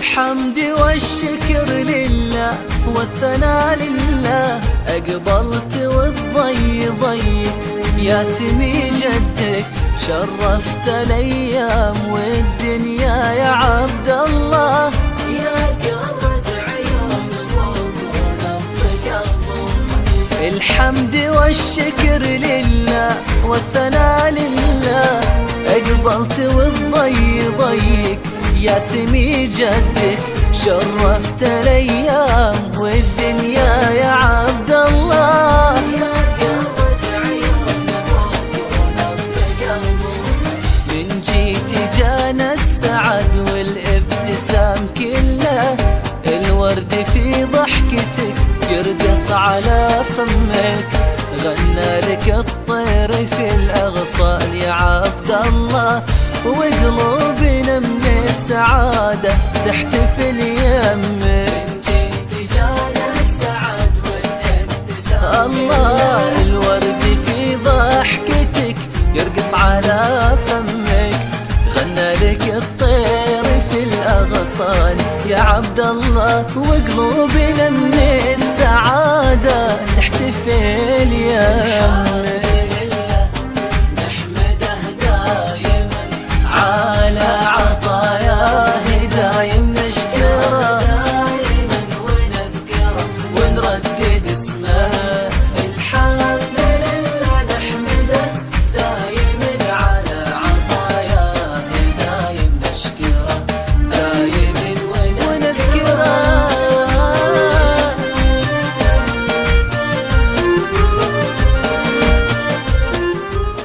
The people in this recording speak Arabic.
الحمد والشكر لله والثناء لله، أقبلت والضي ضيق يا سمي جدك، شرفت الأيام والدنيا يا عبد الله، يا قرة عيون ونبض قلبي. الحمد والشكر لله والثناء لله، أقبلت والضي ضيق يا سمي جدك، شرفت الأيام والدنيا يا عبد الله، يا قرة عيون ونبض قلبي. من جيت جانا السعد والابتسام كله، الورد في ضحكتك يرقص على فمك، غنى لك الطير في الأغصان يا عبد الله، وقلوبنا من السعادة تحتفل يمك. من جيت جانا السعد والابتسام الله، الورد في ضحكتك يرقص على فمك، غنى لك الطير في الأغصان يا عبد الله، وقلوبنا من السعادة تحتفل يمك.